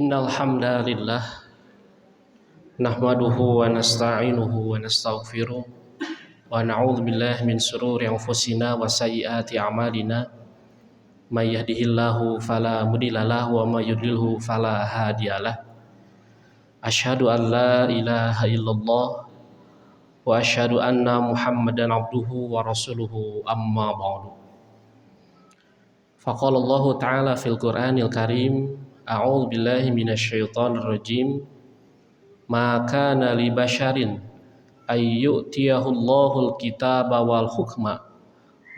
Innal hamdalillah nahmaduhu wa nasta'inuhu wa nastaghfiruh wa na'udzu billahi min shururi anfusina wa sayyiati a'malina may yahdihillahu fala mudilla lahu wa may yudlilhu fala hadiyalah. Asyhadu an la ilaha illallah wa asyhadu anna Muhammadan abduhu wa rasuluhu amma ba'du. Faqala Allah ta'ala fil Qur'anil Karim, a'udzu billahi minasyaitonir rajim. Ma kana li basyarin ay yu'tiyahu Allahul kitaba wal hukma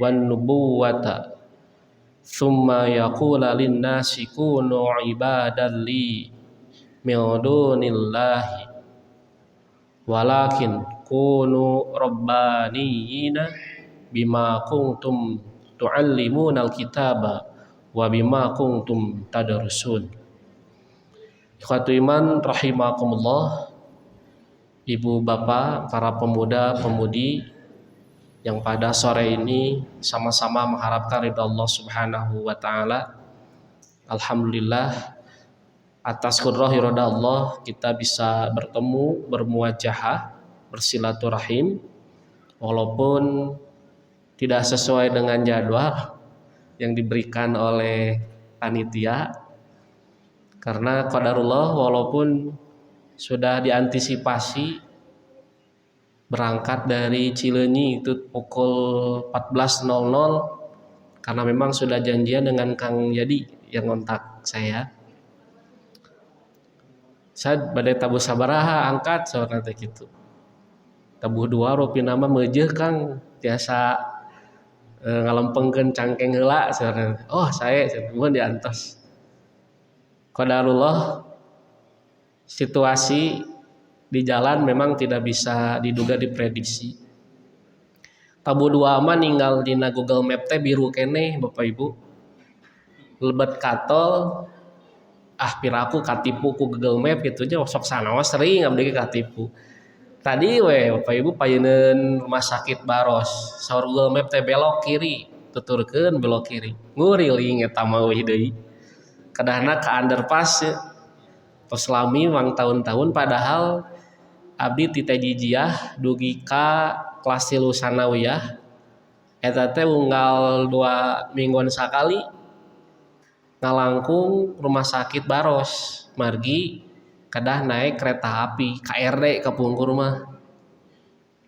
wan nubuwata thumma yaqula lin nasi kunu ibadan li min dunillahi walakin kunu rabbaniyina bima kuntum tu'allimunal kitaba wa bima kuntum tadrusun. Ikhwatu iman rahimakumullah, ibu bapak, para pemuda pemudi yang pada sore ini sama-sama mengharapkan ridha Allah Subhanahu wa taala. Alhamdulillah atas qudrah irada Allah kita bisa bertemu, bermuajahah, bersilaturahim walaupun tidak sesuai dengan jadwal yang diberikan oleh panitia. Karena qadarullah walaupun sudah diantisipasi berangkat dari Cileunyi itu pukul 14.00 karena memang sudah janjian dengan Kang Yadi yang ngontak saya. Saya badai tabuh sabaraha angkat soalnya teh kitu. Tabuh 2 rupi nama meujeuh Kang tiasa ngalempengkeun cangkeng heula soalnya. Oh, saya mohon diantos. Qadarullah situasi di jalan memang tidak bisa diduga diprediksi. Tabu 2 mah ninggal dina Google Map teh biru keneh Bapak Ibu. Lebet katol piraku katipu ku Google Map gitu nya sok sanaos sering abdi katipu. Tadi Bapak Ibu payeuneuan rumah sakit Baros, saur Google Map teh belok kiri, tuturkeun belok kiri. Nguriling eta mah euy deui. Kadahna ke underpass ya. Tos lami mang tahun-tahun padahal abdi ti Tejijiyah dugi ka kelas 3 sanawiyah eta teh unggal 2 mingguan sakali ngalangkung rumah sakit Baros margi kedah naik kereta api KRD ke Pungkur mah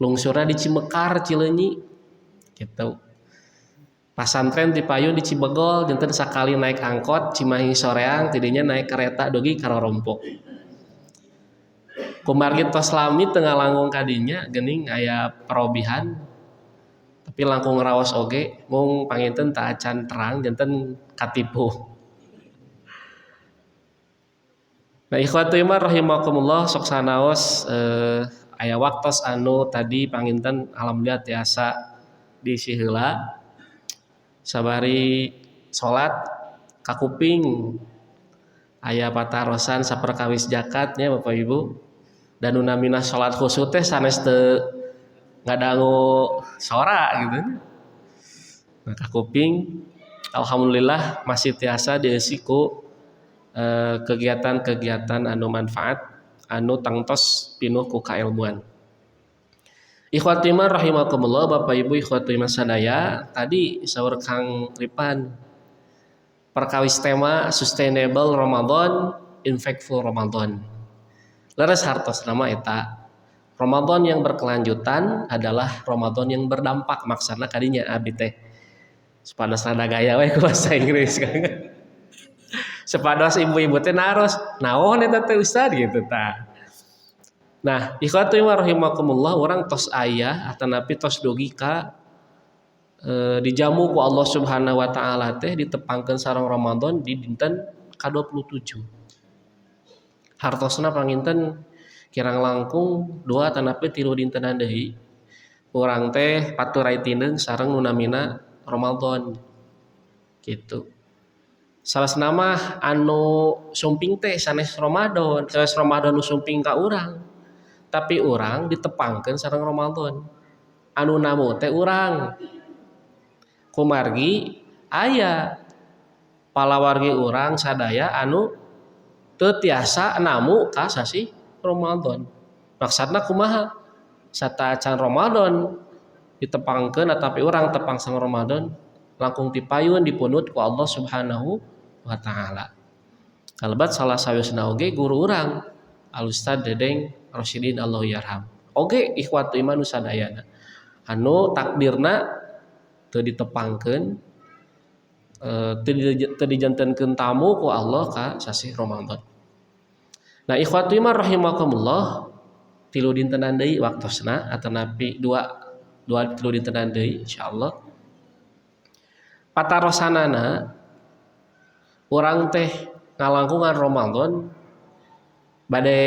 lungsurna di Cimekar Cileunyi gitu. Pasantren di Payun di Cibegol janten sakali naik angkot Cimahi soreang tidinya naik kereta dugi ka Rorompok. Kumargi tos lami teu ngalangkung kadinya geuning aya parobihan tapi langkung raos oge mung panginten teu acan terang janten katipu. Nah ikhwatu iman rahimakumullah sok sanaos aya waktos anu tadi panginten alhamdulillah tiasa diisi heula. Sabari salat kakuping aya patarosan saperkawis zakatnya Bapak Ibu dan unamina salat khusyuk teh sanes teu ngadangu sora gitu. Nah kakuping alhamdulillah masih tiasa dieusi ku kegiatan-kegiatan anu manfaat anu tangtos pinuh ku kailmuan. Ikhwati iman rahimakumullah, Bapak Ibu ikhwati iman sadaya, tadi saur Kang Ripan perkawis tema sustainable Ramadan, impactful Ramadan. Leres hartos nama eta. Ramadan yang berkelanjutan adalah Ramadan yang berdampak maksana kadinya abdi teh. Sepados rada gaya we ku bahasa Inggris Kang. Sepados ibu-ibu teh naros, naon eta teh Ustaz gitu tah. Nah, ikhwatu wa rahimakumullah orang tos aya atanapi tos dugi ka dijamu ku Allah Subhanahu wa taala teh ditepangkeun sareng Ramadan di dinten ka-27. Hartosna panginten kirang langkung 2 atanapi 3 dintenan deui. Urang teh paturaitineung sareng nu namina Ramadan. Gitu. Salasna mah anu sumping teh sanes Ramadan, sanes Ramadan nu sumping ka urang. Tapi urang ditepangkeun sareng Ramadan. Anu namu teh urang. Kumargi aya palawargi urang sadaya anu teu tiasa namu ka sasi Ramadan. Maksudna kumaha? Sataacan Ramadan ditepangkeun atapi urang tepang sang Ramadan langkung dipayun dipunut ku Allah Subhanahu wa taala. Kalebat salah sawisna oge guru urang Al Ustad Dedeng Rosidin Allahu yarham. Oge ikhwatu iman nu sadayana. Anu takdirna teu ditepangkeun teu dijantenkeun tamu ku Allah ka sasi Ramadan. Nah ikhwatu iman rahimakumullah tilu dintenan deui waktosna atanapi dua tilu dintenan deui insyaallah. Patarosanana urang teh ngalangkungan Ramadan bade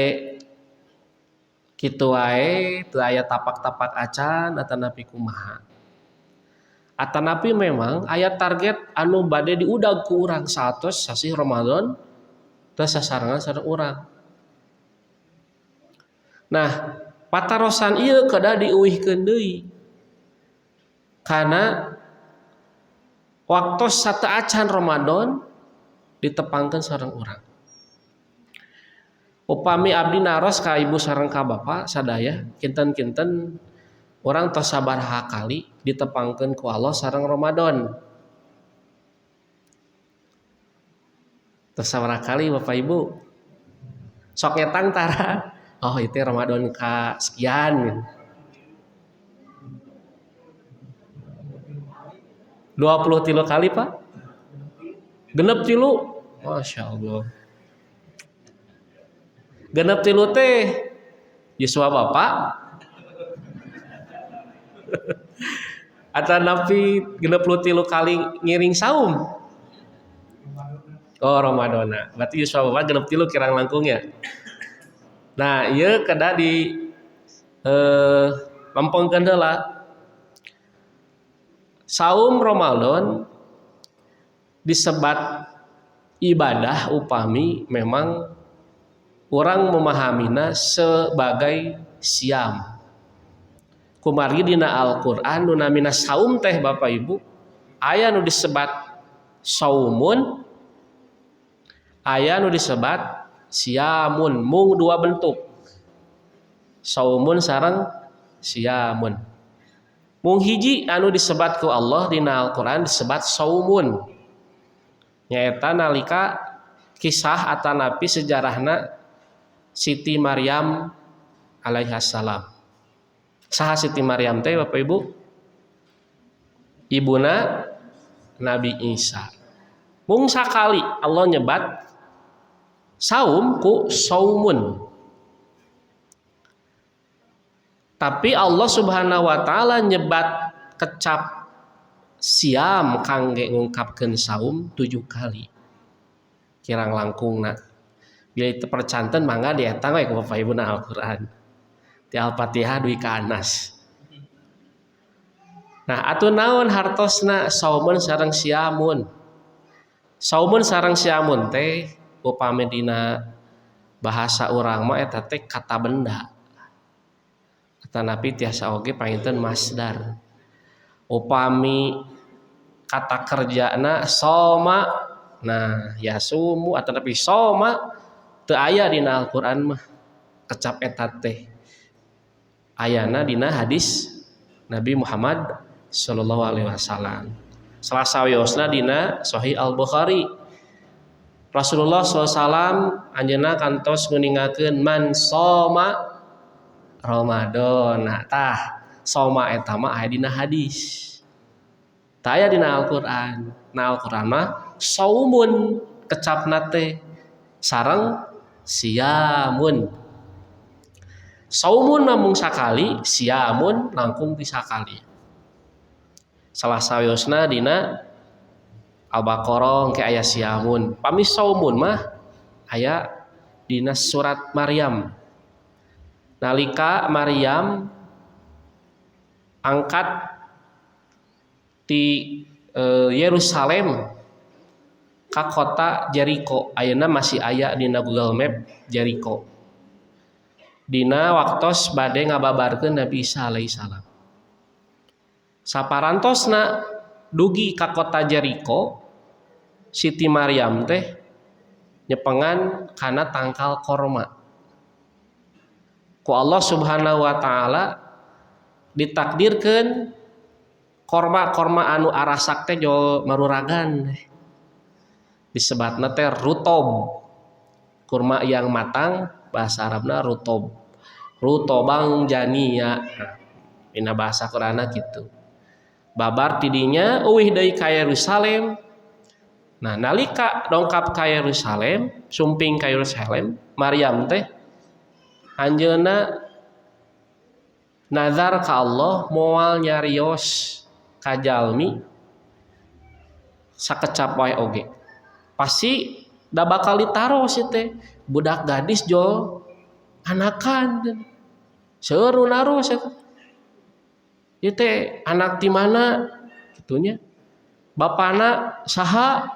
kitu wae teu aya tapak-tapak acan atanapi kumaha. Atanapi memang aya target anu bade diudag ku urang satos sasi Ramadan teu sasarangan sareng urang. Nah, patarosan ieu kedah dieuwihkeun deui. Kana waktos sateuacan Ramadan ditepangkeun sareng urang. Upami abdi naros ka ibu sareng ka bapa sadaya, kinten-kinten urang tos sabaraha kali ditepangkeun ku Allah sareng Ramadan. Tos sabaraha kali Bapak Ibu? Sok ngetang tara. Oh itu Ramadan ka sekian. 23 kali Pak? Genep tilu? Masya Allah. Genep tilu teh Yuswa Bapak? Atau napi genep tilu kali ngiring saum? Oh Ramadana. Berarti Yuswa Bapak genep tilu kirang langkungnya. Nah, ieu kedah di lempengkeun heula. Saum Ramadan disebat ibadah upami memang orang memahaminya sebagai siam. Kumargi dina Al-Qur'an nu namina saum teh Bapak Ibu aya nu disebat saumun, aya nu disebat siamun, mung dua bentuk. Saumun sareng siamun. Mung hiji anu disebat ku Allah dina Al-Qur'an disebat saumun. Nyaeta nalika kisah atanapi sejarahna Siti Maryam alaihassalam. Saha Siti Maryam teh Bapak Ibu? Ibuna Nabi Isa. Mung sakali Allah nyebat saum ku saumun. Tapi Allah Subhanahu wa taala nyebat kecap siam kangge ngungkapkeun saum 7 kali. Kirang langkungna. Bila itu percanten mangga dietang we ku Bapak Ibu na Al-Qur'an. Ti Al-Fatihah duwi ka Anas. Nah, atuh naon hartosna saumun sareng siamun. Saumun sareng siamun teh upami dina bahasa urang mah eta teh kata benda. Atanapi tiasa oge panginten masdar. Upami kata kerjana soma, nah yasumu atanapi soma teu aya dina Al-Qur'an mah kecap eta teh. Ayana dina hadis Nabi Muhammad sallallahu alaihi wasallam. Salah sawiosna dina Sahih Al-Bukhari. Rasulullah SAW anjeunna kantos nguningakeun man soma Ramadan. Nah tah soma eta mah aya dina hadis. Tah aya dina Al-Qur'an. Nah Al-Qur'an mah saumun kecapna teh sareng siamun. Saumun namung sakali, siamun langkung ti sakali. Salah sawiosna dina Al-Baqarah ke aya siamun. Pami saumun mah aya dina surat Maryam. Nalika Maryam angkat ti Yerusalem ka kota Jericho. Ayeuna masih aya dina Google Map Jericho. Dina waktos bade ngababarkeun Nabi Isa alaihissalam. Saparantosna dugi ka kota Jericho, Siti Maryam teh nyepengan kana tangkal korma. Ku Allah Subhanahu wa taala ditakdirkeun korma anu arasak teh jo maruragan. Disebatna teh rutob. Kurma yang matang bahasa Arabna rutob. Rutobang jania. Dina bahasa Qur'anna kitu. Babar tidinya euih deui ka Yerusalem. Nah, nalika dongkap ka Yerusalem, sumping ka Yerusalem, Maryam teh anjeunna nazar ka Allah moal nyarios ka jalmi sakecap wae oge. Pasti da bakal ditaros teh budak gadis jo anakan. Seueur nu naros eta. Ieu teh anak ti mana kitunya. Bapana saha?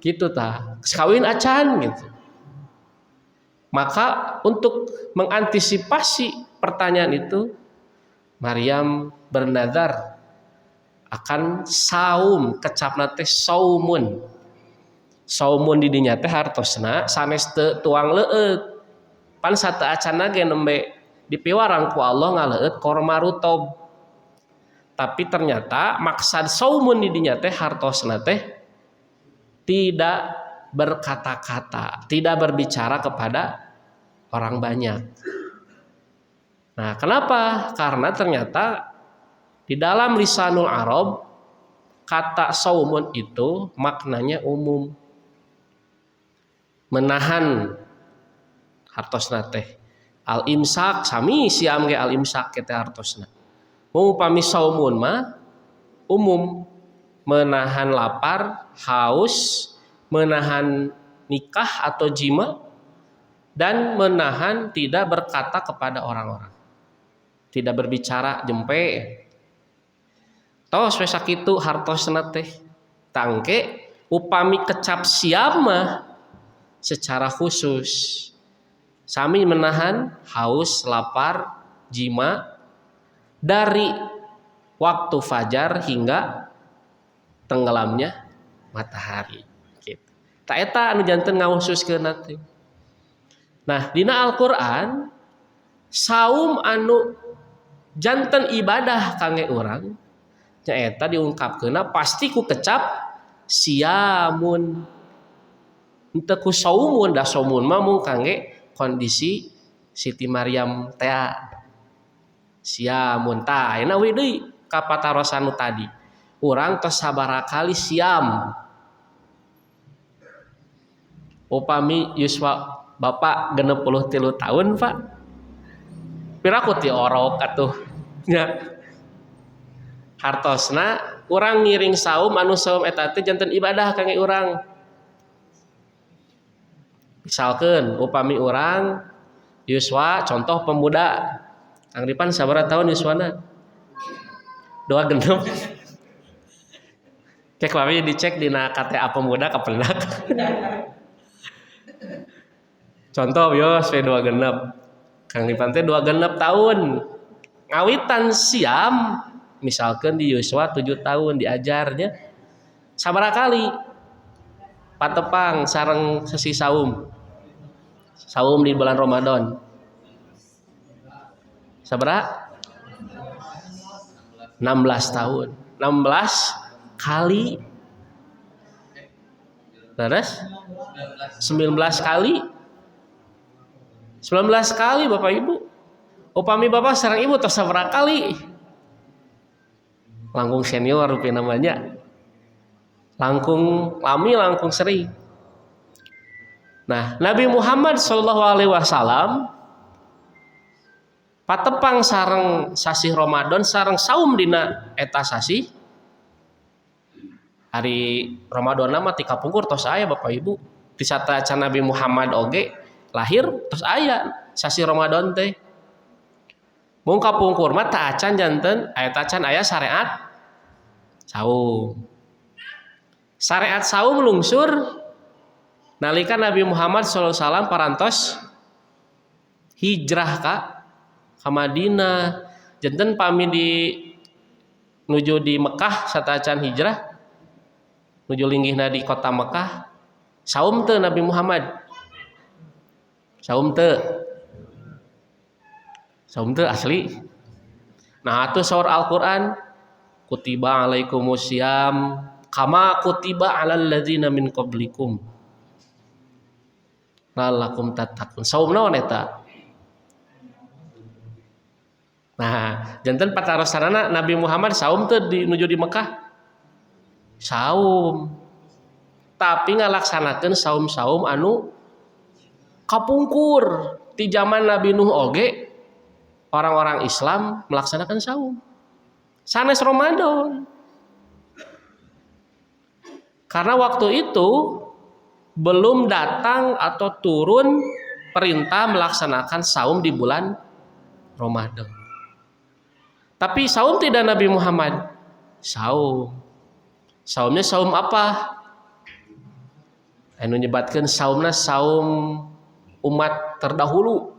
Gitu tah. Kawin acan gitu. Maka untuk mengantisipasi pertanyaan itu Maryam bernazar akan saum, kecapna teh saumun. Saumun di dinya teh hartosna sanes teu tuang leueut. Pan sateu acanna ge nembe dipiwarang ku Allah ngaleueut korma rutob. Tapi ternyata maksad saumun di dinya teh hartosna teh tidak berkata-kata, tidak berbicara kepada orang banyak. Nah, kenapa? Karena ternyata di dalam lisanul Arab kata saumun itu maknanya umum. Menahan hartosna teh. Al-imsak sami siam ge al-imsak teh hartosna. Upami saumun mah umum, menahan lapar, haus, menahan nikah atau jima, dan menahan tidak berkata kepada orang-orang, tidak berbicara jempe. Tos we sakitu hartosna teh tangke upami kecap siam mah secara khusus sami menahan haus, lapar, jima dari waktu fajar hingga tenggelamnya matahari. Gitu. Ta eta anu janten ngawususkeun teh. Nah, dina Al-Qur'an saum anu janten ibadah kangge urang nyaeta diungkapkeunna pasti ku kecap siamun. Henteu ku saumun, da saumun mah mung kangge kondisi Siti Maryam teh. Siamun tah ayeuna we deui ka patarosan nu tadi. Urang tos sabaraha kali siam. Upami yuswa bapak 63 tahun, Pak. Piraku ti orok atuh nya. Hartosna urang ngiring saum anu saum eta teh janten ibadah kangge urang. Misalkeun upami urang yuswa contoh pemuda. Kang Ripan sabaraha tahun yuswana? 26. Cek wae dicek dina KTA pemuda kapendak. Contoh yos we 26. Kang Ripan teh 26 tahun. Ngawitan siam misalkan di Yuswa 7 tahun diajarnya sabaraha kali patepang sareng sesi saum di bulan Ramadan sabaraha 16 tahun 16 kali terus 19 kali 19 kali Bapak Ibu. Upami Bapak sareng Ibu tos sabaraha kali? Langkung senior rupi namanya. Langkung lami langkung seri. Nah, Nabi Muhammad SAW patepang sareng sasi Ramadan sareng saum dina eta sasi. Hari Ramadan mah ti kapungkur tos aya Bapak Ibu. Ti satacan Nabi Muhammad oge lahir tos aya sasi Ramadan teh. Mung kapungkur mah ta acan janten aya tacan aya syariat saum. Syariat saum lungsur nalika Nabi Muhammad SAW parantos hijrah ka Madinah. Janten pami nuju di Mekah satacan hijrah nuju linggihna di kota Mekah Saum teu Nabi Muhammad? Saum teu? Saum teu asli. Nah, atuh saur Al-Qur'an kutiba alaikumusiyam kama kutiba alal ladzina min qablikum la'allakum tattaqun. Saum naon eta? Nah, janten patarosana Nabi Muhammad saum teu di nuju di Mekah? Saum. Tapi ngalaksanakeun saum-saum anu kapungkur. Di zaman Nabi Nuh oge orang-orang Islam melaksanakan saum. Sanes Ramadan. Karena waktu itu belum datang atau turun perintah melaksanakan saum di bulan Ramadan. Tapi saum tidak Nabi Muhammad? Saum. Saumnya saum apa? Anu nyebatkeun saumna saum umat terdahulu.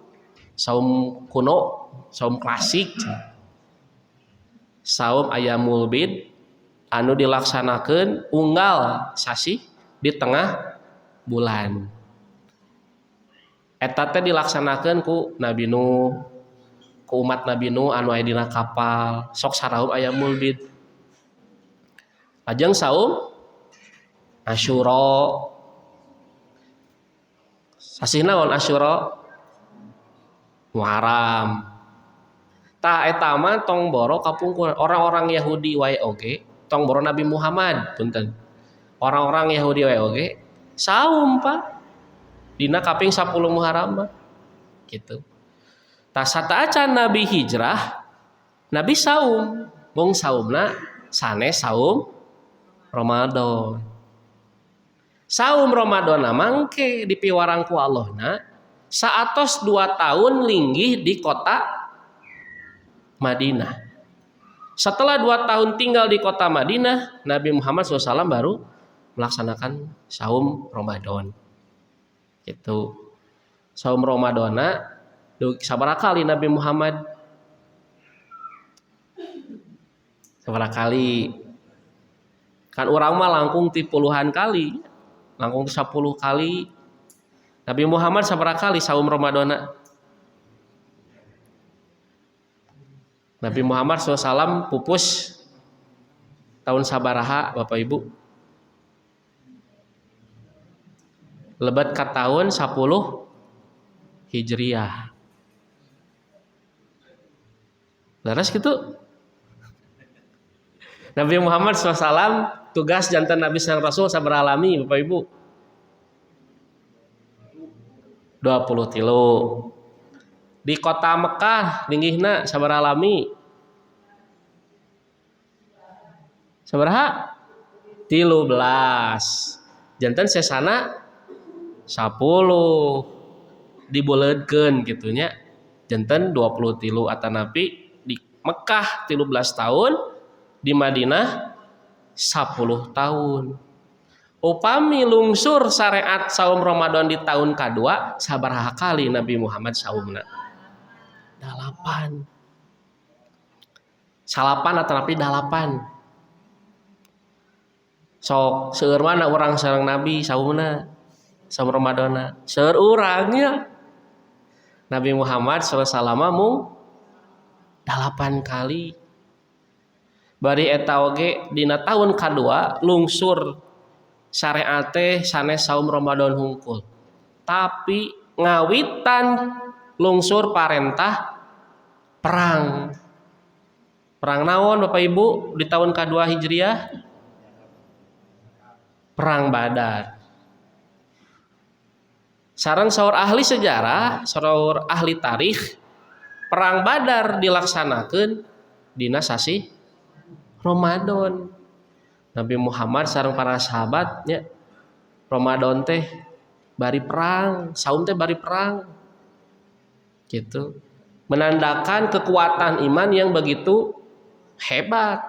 Saum kuno, saum klasik. Saum Ayyamul Bid anu dilaksanakeun unggal sasi di tengah bulan. Eta teh dilaksanakeun ku Nabi Nuh, ku umat Nabi Nuh anu aya dina kapal, sok saraum Ayyamul Bid. Lajeng saum Asyura. Sasih naon Asyura? Muharram. Tah eta mah tong boro kapungkur orang-orang Yahudi wae oge, tong boro Nabi Muhammad, punten. Orang-orang Yahudi wae oge saum, Pak. Dina kaping 10 Muharram mah. Gitu. Tah sataacan Nabi hijrah, Nabi saum. Mung saumna sanes saum Ramadan. Saum Ramadan mangke dipiwarang ku Allahna saatos 2 tahun linggih di kota Madinah. Setelah 2 tahun tinggal di kota Madinah, Nabi Muhammad SAW baru melaksanakan saum Ramadan. Itu saum Ramadana sabaraha kali Nabi Muhammad? Sabaraha kali? Kan urang mah langkung ti puluhan kali, langkung 10 kali. Nabi Muhammad sabaraha kali saum Ramadana? Nabi Muhammad SAW pupus tahun sabaraha Bapak Ibu? Lebat ka tahun 10 Hijriah. Laras gitu. Nabi Muhammad SAW tugas jantan Nabi sang Rasul sabaraha lami Bapak Ibu? 23. Di kota Mekah linggihna sabaraha lami? Sabaraha? 13. Janten sesana 10 dibuleudkeun kitu nya. Janten 23 atanapi di Mekah 13 tahun, di Madinah 10 tahun. Upami lungsur syariat saum Ramadan di tahun kedua, sabaraha kali Nabi Muhammad saumna? 8. Salapan atanapi 8. Sok seueur mana urang sareng Nabi saumna saum Ramadana? Seueur urangnya. Nabi Muhammad sallallahu mung 8 kali. Bari eta oge dina tahun kadua lungsur syariat teh sanes saum Ramadan hungkul. Tapi ngawitan lungsur parentah perang. Perang naon Bapak Ibu di tahun kedua Hijriah? Perang Badar. Sareng saur ahli sejarah, saur ahli tarikh, perang Badar dilaksanakeun dina sasi Ramadan. Nabi Muhammad sareng para sahabatnya Ramadan teh bari perang, saum teh bari perang. Gitu. Menandakan kekuatan iman yang begitu hebat.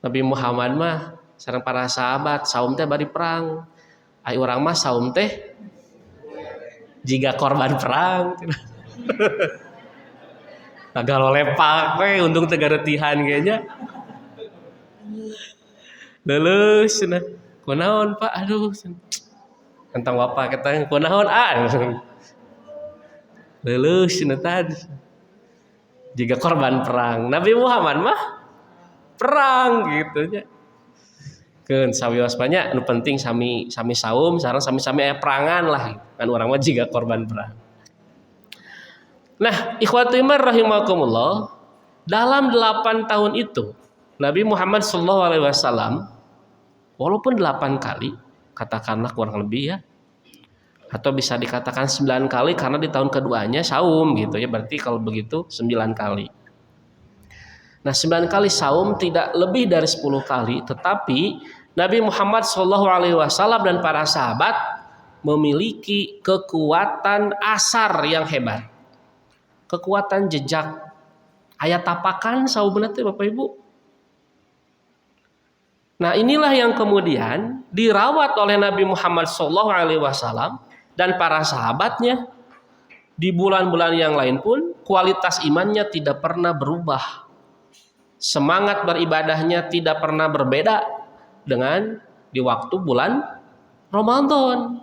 Nabi Muhammad mah sareng para sahabat saum teh bari perang. Ai urang mah saum teh jiga korban perang. Agak lepak we untung teu garetihan kayaknya. Leuleus cenah. Kunaon Pak? Aduh. Tentang bapak kita kunaon leuleus cenah tadi. Jika korban perang. Nabi Muhammad mah perang gitu nya. Keun sawios banyak nu penting sami saum sareng sami-sami aya perangan lah kan urang mah jiga korban perang. Nah, ikhwatul iman rahimakumullah, dalam 8 tahun itu Nabi Muhammad SAW walaupun 8 kali katakanlah kurang lebih ya, atau bisa dikatakan 9 kali karena di tahun keduanya saum gitu ya, berarti kalau begitu 9 kali. Nah 9 kali saum tidak lebih dari 10 kali, tetapi Nabi Muhammad SAW dan para sahabat memiliki kekuatan asar yang hebat, kekuatan jejak, ayat tapakan saumna teh Bapak Ibu. Nah inilah yang kemudian dirawat oleh Nabi Muhammad SAW dan para sahabatnya. Di bulan-bulan yang lain pun kualitas imannya tidak pernah berubah, semangat beribadahnya tidak pernah berbeda dengan di waktu bulan Ramadan,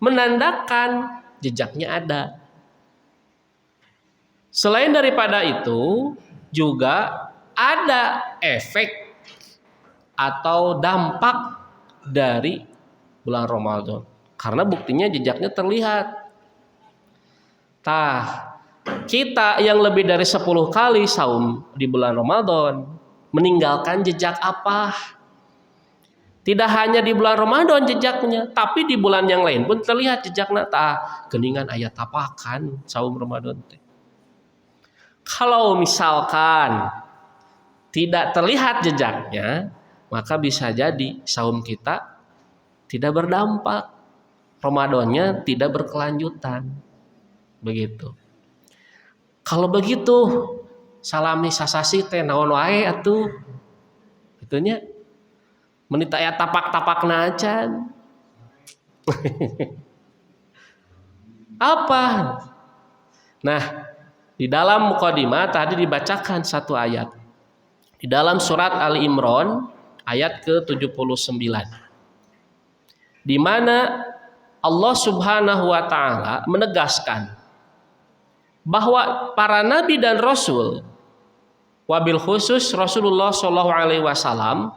menandakan jejaknya ada. Selain daripada itu juga ada efek atau dampak dari bulan Ramadan, karena buktinya jejaknya terlihat. Kita yang lebih dari 10 kali saum di bulan Ramadan meninggalkan jejak apa? Tidak hanya di bulan Ramadan jejaknya, tapi di bulan yang lain pun terlihat jejaknya. Geningan ayat tapakan saum Ramadan. Kalau misalkan tidak terlihat jejaknya, maka bisa jadi saum kita tidak berdampak, Ramadannya tidak berkelanjutan. Begitu. Kalau begitu salami sasasi teh naon wae atuh. Itunya menit aya tapak-tapakna acan. Apa? Nah, di dalam muqaddimah tadi dibacakan satu ayat. Di dalam surat Ali Imran ayat ke-79. Di mana Allah Subhanahu wa taala menegaskan bahwa para nabi dan rasul, wabil khusus Rasulullah SAW,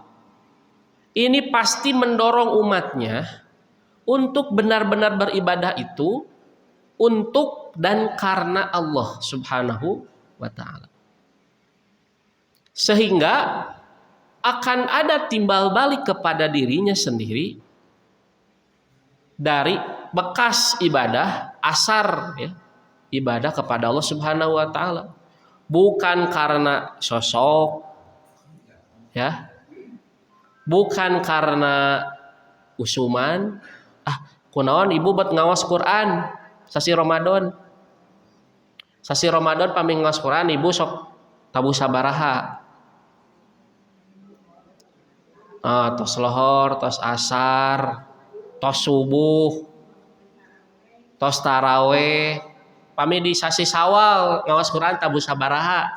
ini pasti mendorong umatnya untuk benar-benar beribadah itu untuk dan karena Allah Subhanahu wa taala. Sehingga akan ada timbal balik kepada dirinya sendiri dari bekas ibadah asar ya, ibadah kepada Allah Subhanahu wa taala, bukan karena sosok ya, bukan karena usuman. Kunaon ibu buat ngawas Quran sasi Ramadan. Sasi Ramadan pami ngawas Quran ibu sok tabu sabaraha. Tos lohor, tos asar, tos subuh, tos taraweh. Pami di sasi Sawal ngawas Quran tabu sabaraha.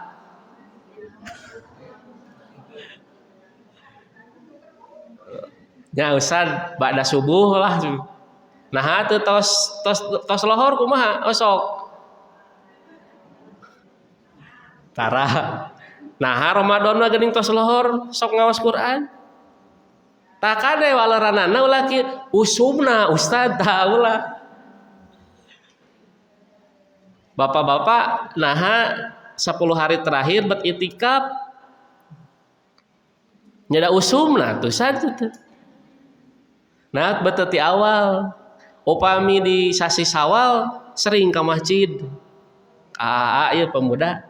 Ya Ustaz, ba'da subuh lah. Nah, teu tos lohor kumaha? Sok. Tara. Nah, Ramadan mah geuning tos lohor sok ngawas Quran. Tak kade walaranana ulah ki usumna Ustaz tah ulah. Bapak-bapak naha 10 hari terakhir beritikaf nyada usumna tuh saja tuh. Nah beteti awal upami di sasi Sawal sering ke masjid. Ieu pemuda.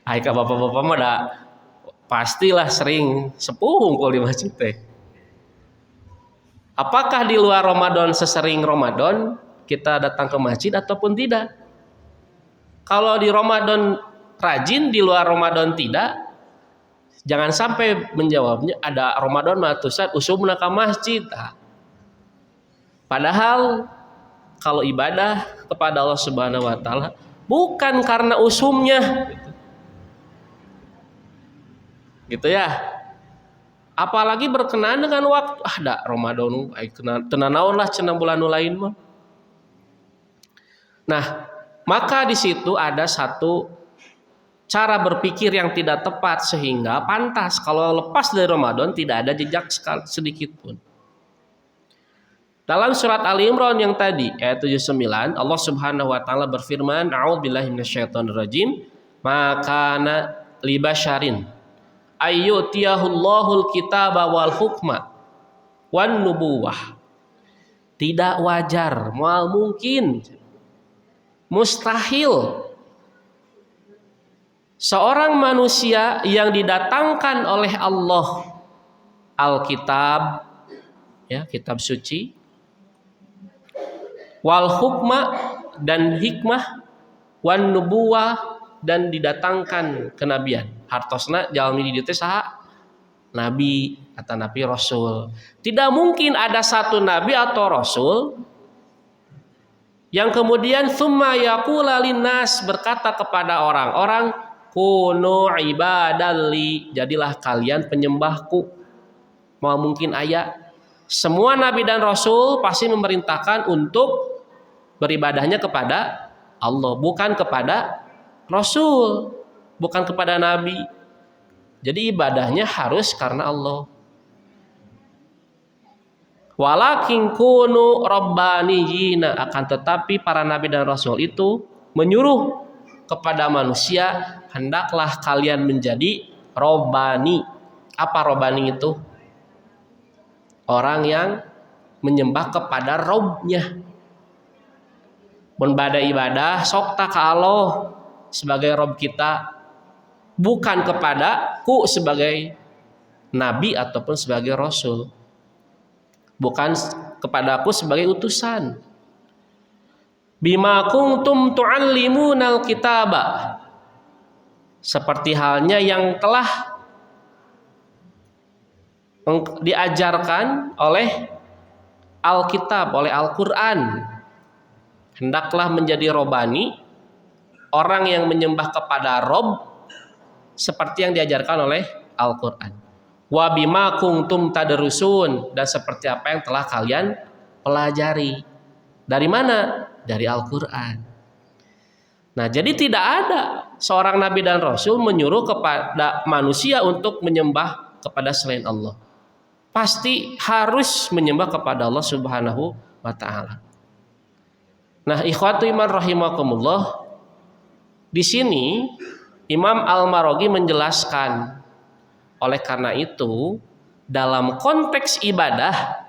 Ai ka bapak-bapak mah da pastilah sering sepuh ngumpul di masjid teh. Apakah di luar Ramadan sesering Ramadan kita datang ke masjid ataupun tidak? Kalau di Ramadan rajin, di luar Ramadan tidak, jangan sampai menjawabnya ada Ramadan mah Ustaz usumna ka masjid. Padahal kalau ibadah kepada Allah Subhanahu wa taala bukan karena usumnya. Gitu ya. Apalagi berkenaan dengan waktu. Da Ramadan tenan naon lah cenah bulan lain mah. Nah, maka di situ ada satu cara berpikir yang tidak tepat sehingga pantas kalau lepas dari Ramadan tidak ada jejak sedikit pun. Dalam surat Ali Imran yang tadi ayat 79 Allah Subhanahu wa taala berfirman, "A'udzubillahi minasyaitonirrajim, maka libasyarin ayyutiyahullahu kitaba wal hukma wan nubuwah." Tidak wajar, mual mungkin, mustahil seorang manusia yang didatangkan oleh Allah Alkitab, ya, kitab suci, wal hukma dan hikmah, wan nubuwah dan didatangkan kenabian. Hartosna jalmi di dieu saha? Nabi atau nabi rasul. Tidak mungkin ada satu nabi atau rasul yang kemudian summa yaqula linnas berkata kepada orang-orang, kunu ibadalli, jadilah kalian penyembahku. Mau mungkin ayat. Semua nabi dan rasul pasti memerintahkan untuk beribadahnya kepada Allah, bukan kepada rasul, bukan kepada nabi. Jadi ibadahnya harus karena Allah. Walakin kunu rabbaniyina, akan tetapi para nabi dan rasul itu menyuruh kepada manusia, hendaklah kalian menjadi robbani. Apa robbani itu? Orang yang menyembah kepada Robnya. Mun bada ibadah sok ta ka Allah sebagai Rob kita, bukan kepada ku sebagai nabi ataupun sebagai rasul, bukan kepada aku sebagai utusan. Bima kuntum tu'allimunal kitaba, seperti halnya yang telah diajarkan oleh Alkitab, oleh Al-Quran. Hendaklah menjadi robani, orang yang menyembah kepada Rob seperti yang diajarkan oleh Al-Quran. Wa bima kuntum tadrusun, dan seperti apa yang telah kalian pelajari. Dari mana? Dari Al-Quran. Nah, jadi tidak ada seorang nabi dan rasul menyuruh kepada manusia untuk menyembah kepada selain Allah. Pasti harus menyembah kepada Allah Subhanahu wa taala. Nah, ikhwatu iman rahimakumullah, di sini Imam Al-Maraghi menjelaskan, oleh karena itu dalam konteks ibadah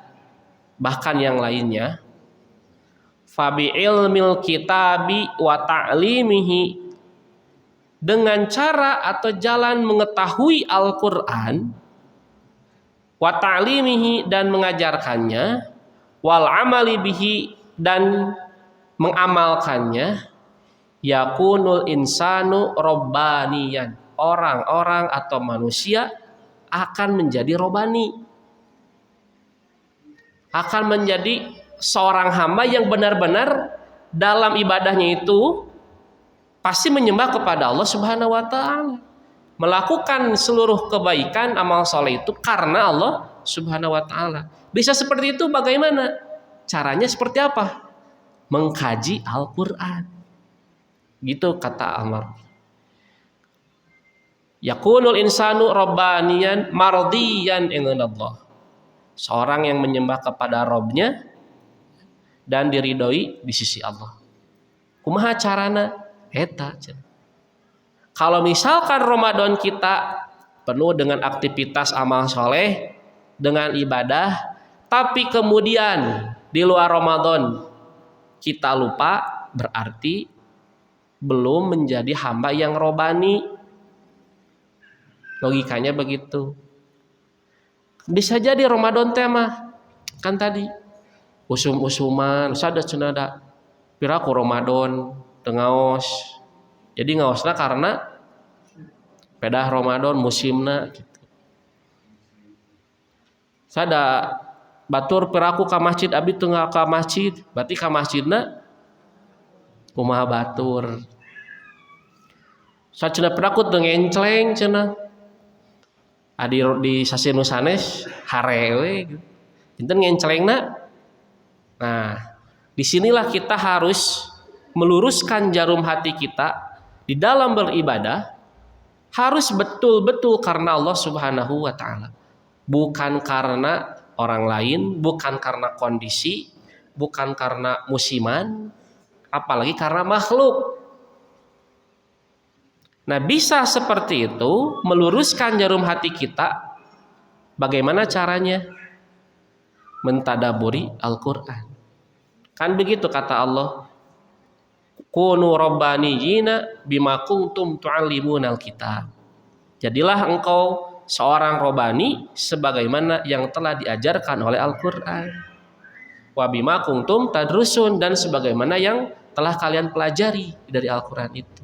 bahkan yang lainnya, fabi ilmil kitabi wa ta'limihi, dengan cara atau jalan mengetahui Al-Qur'an, wa ta'limihi dan mengajarkannya, wal amali bihi dan mengamalkannya, yakunul insanu robbaniyan, orang-orang atau manusia akan menjadi robani, akan menjadi seorang hamba yang benar-benar dalam ibadahnya itu pasti menyembah kepada Allah Subhanahu wa taala, melakukan seluruh kebaikan amal soleh itu karena Allah Subhanahu wa taala. Bisa seperti itu bagaimana? Caranya seperti apa? Mengkaji Al-Qur'an. Gitu kata Amar. Yakunul insanu rabbaniyan mardiyan indallah. Seorang yang menyembah kepada Robnya dan diridhoi di sisi Allah. Kumaha carana? Eta. Kalau misalkan Ramadan kita penuh dengan aktivitas amal soleh, dengan ibadah, tapi kemudian di luar Ramadan kita lupa, berarti belum menjadi hamba yang robani. Logikanya begitu. Bisa jadi Ramadan tema kan tadi usum-usuman, sada cenada piraku Ramadan tengaos. Jadi ngaosna karena pedah Ramadan musimna gitu. Sada batur piraku ka masjid abdi teu ka masjid, berarti ka masjidna kumaha batur. Sacenah piraku teu ngencleng cenah. di sasi nu sanes hare we dinten ngencelengna. Nah, disinilah kita harus meluruskan jarum hati kita di dalam beribadah, harus betul-betul karena Allah Subhanahu wa taala. Bukan karena orang lain, bukan karena kondisi, bukan karena musiman, apalagi karena makhluk. Nah, bisa seperti itu meluruskan jarum hati kita. Bagaimana caranya? Mentadaburi Al-Qur'an. Kan begitu kata Allah, kunu rabbaniyina bima kuntum tu'allimunal kitab. Jadilah engkau seorang robani sebagaimana yang telah diajarkan oleh Al-Qur'an. Wa bima kuntum tadrusun, dan sebagaimana yang telah kalian pelajari dari Al-Qur'an itu.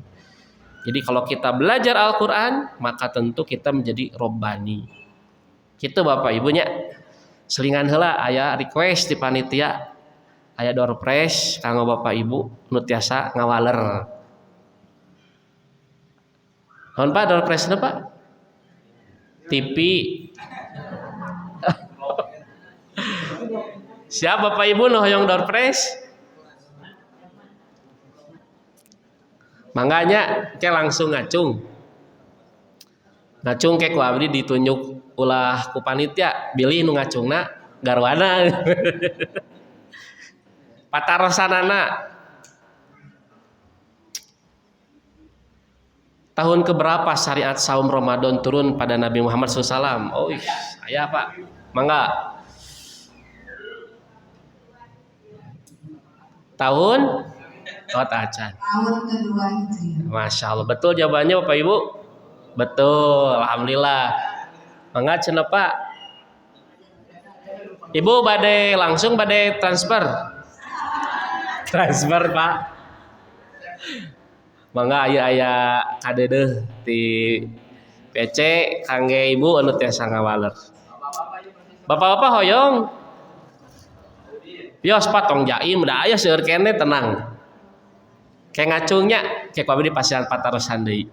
Jadi kalau kita belajar Al-Qur'an, maka tentu kita menjadi robbani. Kitu Bapak Ibunya. Selingan heula aya request di panitia. Aya door prize kanggo Bapak Ibu nu tiasa ngawaler. Naon Pak door prize-na Pak? TV. Siap Bapak Ibu nu hoyong door prize? Mangganya ke langsung ngacung. Ngacung ke ku abdi ditunjuk ulah ku panitia, bilih nu ngacungna garwana. Patarosanana. Tahun keberapa syariat saum Ramadan turun pada Nabi Muhammad SAW? Oh, saya Pak, mangga. Tahun? Oh, tacan. Tahun kedua Hijriah. Masya Allah, betul jawabannya Bapak Ibu? Betul, alhamdulillah. Mangga cenah Pak. Ibu bade langsung bade transfer. Transfer Pak. Mangga aya kadeudeung ti PC kangge ibu anu tiasa ngawaler. Bapak-bapak hoyong. Yos patong jaim da aya seueur kene tenang. Kayak ngacungnya kayak abdi pasian patarosan deui.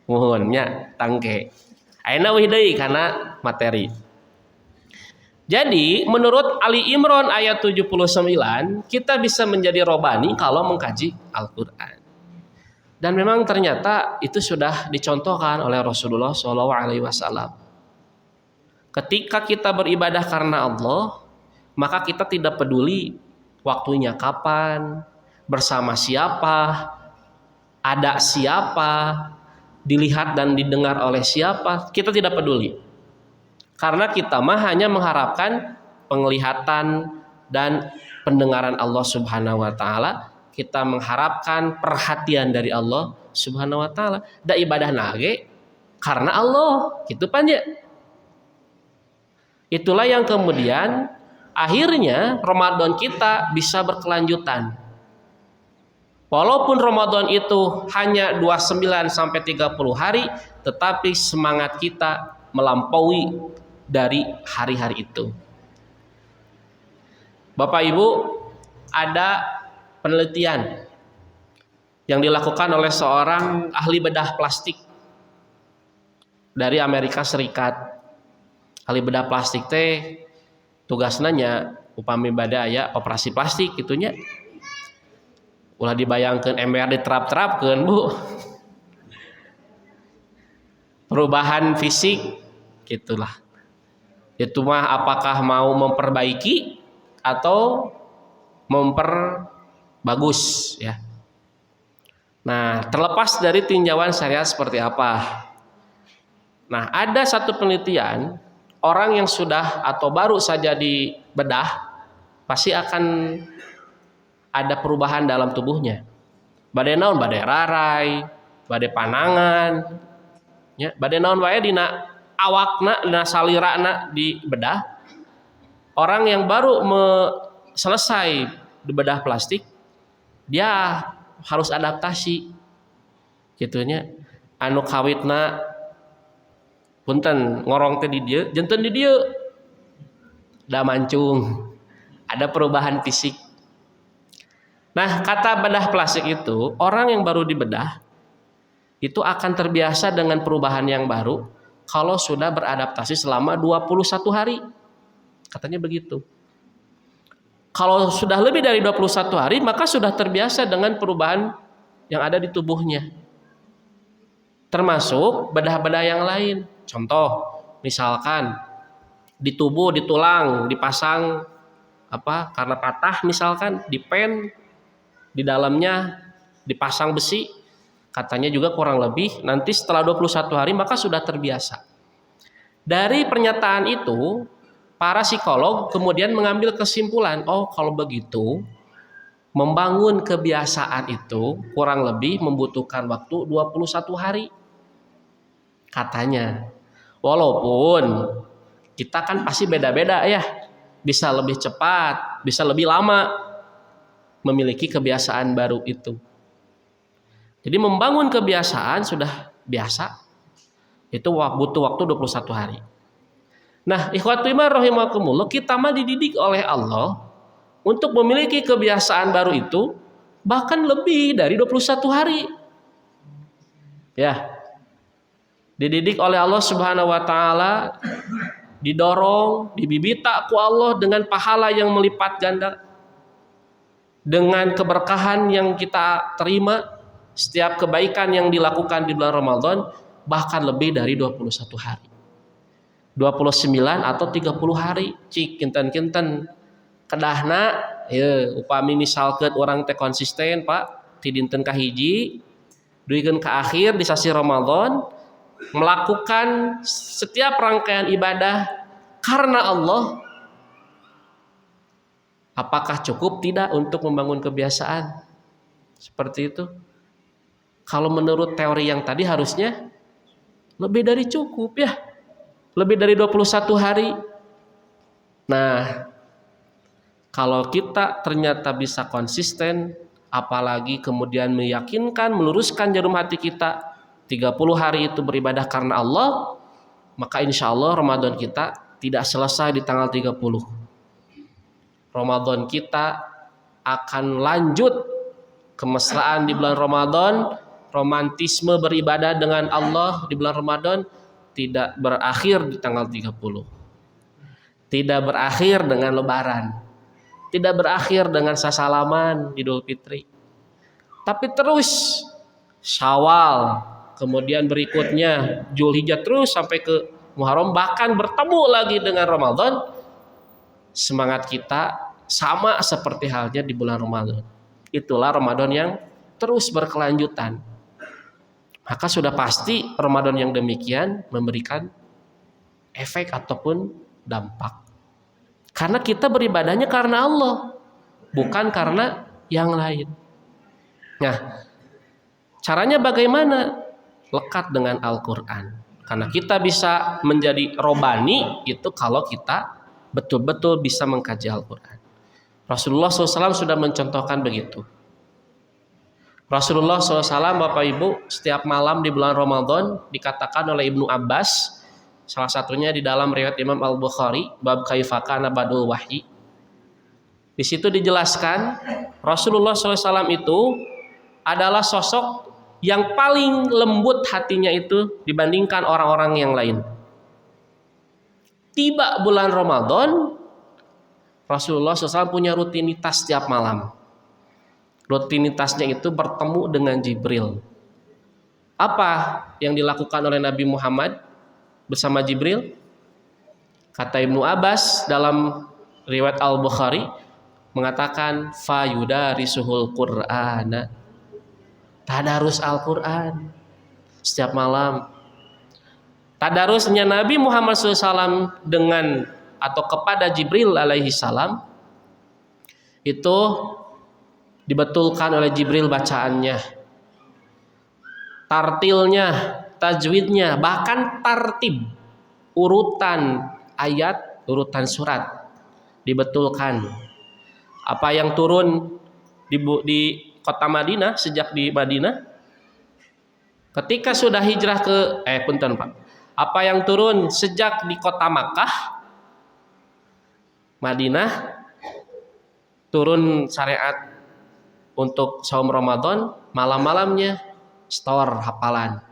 Muhun nya tangke. Ayeuna weuh deui kana materi. Jadi menurut Ali Imran ayat 79, kita bisa menjadi robani kalau mengkaji Al-Qur'an. Dan memang ternyata itu sudah dicontohkan oleh Rasulullah SAW. Ketika kita beribadah karena Allah, maka kita tidak peduli waktunya kapan, bersama siapa, ada siapa, dilihat dan didengar oleh siapa, kita tidak peduli. Karena kita mah hanya mengharapkan penglihatan dan pendengaran Allah Subhanahu wa taala, kita mengharapkan perhatian dari Allah Subhanahu wa taala. Da ibadah nage karena Allah, gitu pan ya. Itulah yang kemudian akhirnya Ramadan kita bisa berkelanjutan. Walaupun Ramadan itu hanya 29 sampai 30 hari, tetapi semangat kita melampaui dari hari-hari itu. Bapak Ibu, ada penelitian yang dilakukan oleh seorang ahli bedah plastik dari Amerika Serikat. Ahli bedah plastik teh tugasna nya upami bade aya operasi plastik gitunya. Ulah dibayangkeun ember diterap-terapkeun, Bu. Perubahan fisik gitulah. Itu mah apakah mau memperbaiki atau memperbagus ya. Nah, terlepas dari tinjauan syariat seperti apa. Nah, ada satu penelitian, orang yang sudah atau baru saja dibedah pasti akan ada perubahan dalam tubuhnya. Bade naon, bade rarai, bade panangan, ya, bade naon wae dina awakna, dina salirana dibedah. Orang yang baru selesai dibedah plastik, dia harus adaptasi, gitunya. Anu kawitna punten ngorong teh di dieu, janten di dieu, da mancung, ada perubahan fisik. Nah, kata bedah plastik itu, orang yang baru dibedah itu akan terbiasa dengan perubahan yang baru kalau sudah beradaptasi selama 21 hari. Katanya begitu. Kalau sudah lebih dari 21 hari, maka sudah terbiasa dengan perubahan yang ada di tubuhnya. Termasuk bedah-bedah yang lain. Contoh, misalkan di tubuh, di tulang dipasang karena patah misalkan, dipen, di dalamnya dipasang besi, katanya juga kurang lebih nanti setelah 21 hari maka sudah terbiasa. Dari pernyataan itu, para psikolog kemudian mengambil kesimpulan, oh kalau begitu membangun kebiasaan itu kurang lebih membutuhkan waktu 21 hari. Katanya, walaupun kita kan pasti beda-beda ya, bisa lebih cepat, bisa lebih lama memiliki kebiasaan baru itu. Jadi membangun kebiasaan sudah biasa, itu butuh waktu 21 hari. Nah, ikhwati rahimakumullah, kita mah dididik oleh Allah untuk memiliki kebiasaan baru itu bahkan lebih dari 21 hari. Ya. Dididik oleh Allah Subhanahu wa taala, didorong, dibibita ku Allah dengan pahala yang melipat ganda, dengan keberkahan yang kita terima, setiap kebaikan yang dilakukan di bulan Ramadan bahkan lebih dari 21 hari. 29 atau 30 hari cik kinten-kinten kedahna ya upami misalkeun urang teh konsisten Pak ti dinten kahiji duikeun ka akhir di sasi Ramadan melakukan setiap rangkaian ibadah karena Allah, apakah cukup tidak untuk membangun kebiasaan seperti itu? Kalau menurut teori yang tadi harusnya lebih dari cukup ya, lebih dari 21 hari. Nah, kalau kita ternyata bisa konsisten, apalagi kemudian meyakinkan, meluruskan jarum hati kita 30 hari itu beribadah karena Allah, maka insya Allah Ramadan kita tidak selesai di tanggal 30. Ramadan kita akan lanjut kemesraan di bulan Ramadan, romantisme beribadah dengan Allah di bulan Ramadan tidak berakhir di tanggal 30. Tidak berakhir dengan lebaran. Tidak berakhir dengan sasalaman Idul Fitri. Tapi terus Syawal, kemudian berikutnya Zulhijjah terus sampai ke Muharram, bahkan bertemu lagi dengan Ramadan. Semangat kita sama seperti halnya di bulan Ramadan. Itulah Ramadan yang terus berkelanjutan. Maka sudah pasti Ramadan yang demikian memberikan efek ataupun dampak. Karena kita beribadahnya karena Allah, bukan karena yang lain. Nah, caranya bagaimana? Lekat dengan Al-Quran. Karena kita bisa menjadi robani itu kalau kita betul-betul bisa mengkaji Al-Quran. Rasulullah SAW sudah mencontohkan begitu. Rasulullah SAW, Bapak Ibu, setiap malam di bulan Ramadan dikatakan oleh Ibnu Abbas, salah satunya di dalam riwayat Imam Al-Bukhari, bab kaifa kana badul wahyi. Di situ dijelaskan Rasulullah SAW itu adalah sosok yang paling lembut hatinya itu dibandingkan orang-orang yang lain. Tiba bulan Ramadan, Rasulullah SAW punya rutinitas setiap malam. Rutinitasnya itu bertemu dengan Jibril. Apa yang dilakukan oleh Nabi Muhammad bersama Jibril? Kata Ibnu Abbas dalam riwayat Al-Bukhari mengatakan fayudarisuhul Qur'ana, tadarus Al-Quran setiap malam. Tadarusnya Nabi Muhammad SAW dengan atau kepada Jibril alaihi salam itu dibetulkan oleh Jibril bacaannya, tartilnya, tajwidnya, bahkan tartib urutan ayat, urutan surat dibetulkan. Apa yang turun di kota Madinah, sejak di Madinah, ketika sudah hijrah ke apa yang turun sejak di kota Makkah, Madinah, turun syariat untuk saum Ramadan, malam-malamnya store hafalan.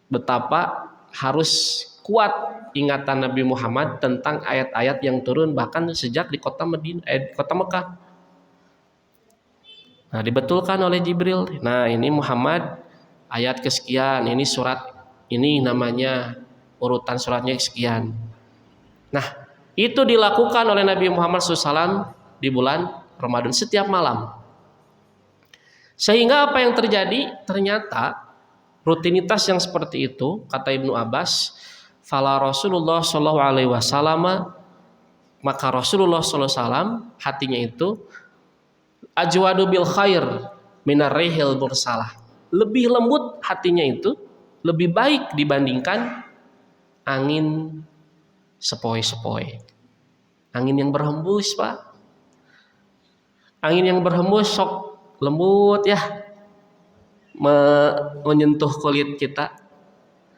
Betapa harus kuat ingatan Nabi Muhammad tentang ayat-ayat yang turun bahkan sejak di kota kota Mekah. Nah, dibetulkan oleh Jibril. Nah, ini Muhammad ayat kesekian, ini surat ini namanya urutan suratnya sekian. Nah, itu dilakukan oleh Nabi Muhammad SAW di bulan Ramadan setiap malam. Sehingga apa yang terjadi? Ternyata rutinitas yang seperti itu, kata Ibnu Abbas, fala Rasulullah Shallallahu Alaihi Wasallam, maka Rasulullah Shallallahu Alaihi Wasallam hatinya itu ajwadu bil khair minar rihil mursalah, lebih lembut hatinya itu, lebih baik dibandingkan angin sepoi-sepoi. Angin yang berhembus, Pak. Angin yang berhembus sok lembut ya, menyentuh kulit kita.